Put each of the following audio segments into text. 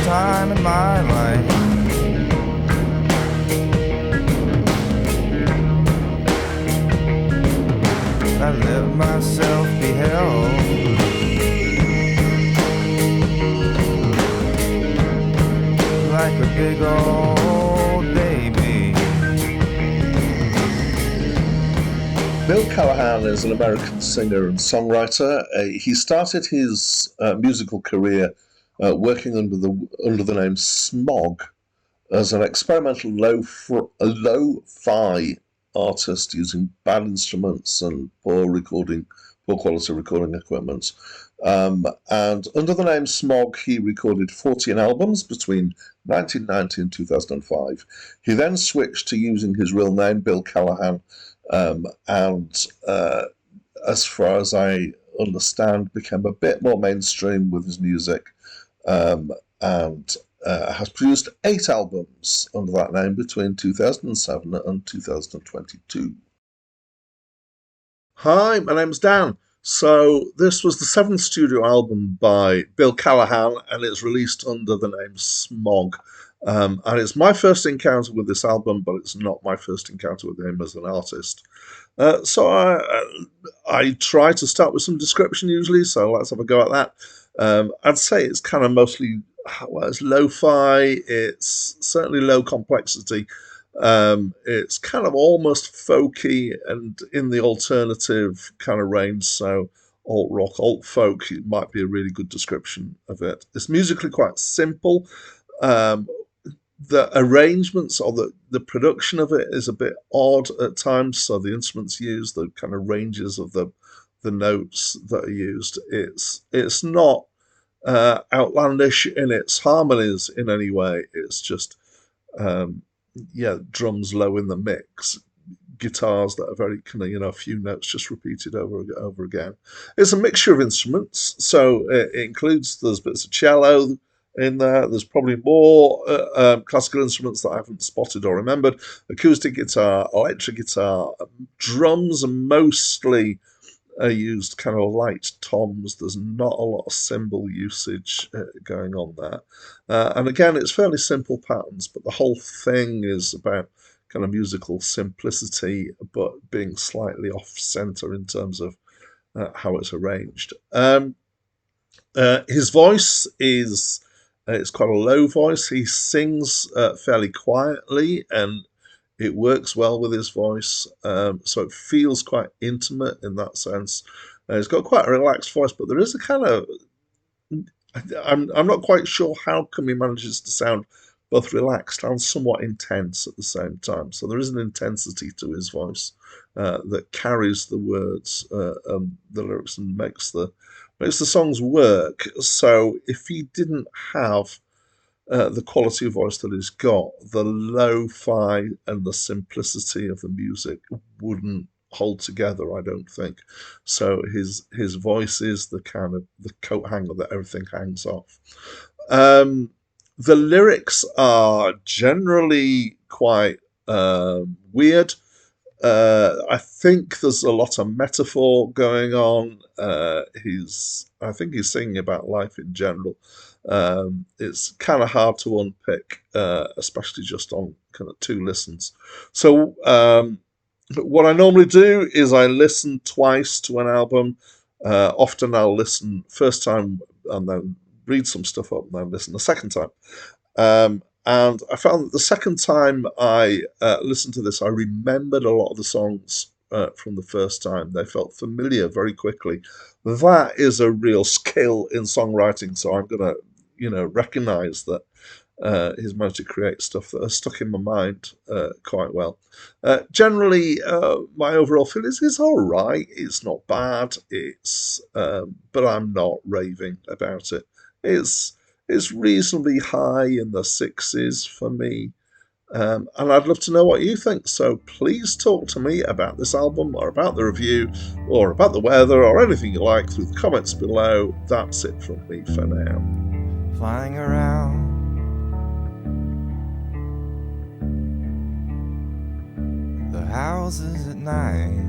time in my life. I let myself be held like a big old baby. Bill Callahan is an American singer and songwriter. He started his musical career working under the name Smog as an experimental lo-fi artist using bad instruments and poor quality recording equipment. And under the name Smog, he recorded 14 albums between 1990 and 2005. He then switched to using his real name, Bill Callahan, and as far as I understand, became a bit more mainstream with his music, and has produced 8 albums under that name between 2007 and 2022. Hi, my name's Dan. So this was the 7th studio album by Bill Callahan, and it's released under the name Smog. And it's my first encounter with this album, but it's not my first encounter with him as an artist. So I try to start with some description usually, so let's have a go at that. I'd say it's kind of mostly, well, it's lo-fi, it's certainly low complexity. It's kind of almost folky and in the alternative kind of range, so alt rock, alt folk, it might be a really good description of it. It's musically quite simple. The arrangements or the production of it is a bit odd at times, so the instruments used, the kind of ranges of the notes that are used, it's not outlandish in its harmonies in any way. It's just drums low in the mix, guitars that are very kind of, a few notes just repeated over again. It's a mixture of instruments, so it includes, there's bits of cello in there, there's probably more classical instruments that I haven't spotted or remembered, acoustic guitar, electric guitar, drums are mostly used kind of light toms. There's not a lot of cymbal usage going on there. And again, it's fairly simple patterns, but the whole thing is about kind of musical simplicity, but being slightly off-center in terms of how it's arranged. His voice is, it's quite a low voice. He sings fairly quietly, and it works well with his voice, so it feels quite intimate in that sense. He's got quite a relaxed voice, but there is a kind of, I'm not quite sure how come he manages to sound both relaxed and somewhat intense at the same time. So there is an intensity to his voice that carries the words, the lyrics, and makes the songs work. So if he didn't have the quality of voice that he's got, the lo-fi and the simplicity of the music wouldn't hold together, I don't think. So his voice is the kind of the coat hanger that everything hangs off. The lyrics are generally quite weird. I think there's a lot of metaphor going on. I think he's singing about life in general. It's kind of hard to unpick, especially just on kind of 2 listens. So what I normally do is I listen twice to an album. Often I'll listen first time and then read some stuff up and then listen the second time. And I found that the second time I listened to this, I remembered a lot of the songs from the first time. They felt familiar very quickly. That is a real skill in songwriting, so I'm going to recognize that he's managed to create stuff that has stuck in my mind quite well. Generally, my overall feeling is it's all right. It's not bad. But I'm not raving about it. It's reasonably high in the 6s for me. And I'd love to know what you think. So please talk to me about this album or about the review or about the weather or anything you like through the comments below. That's it from me for now. Flying around, the houses at night,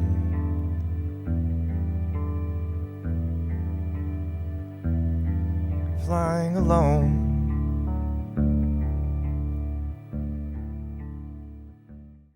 flying alone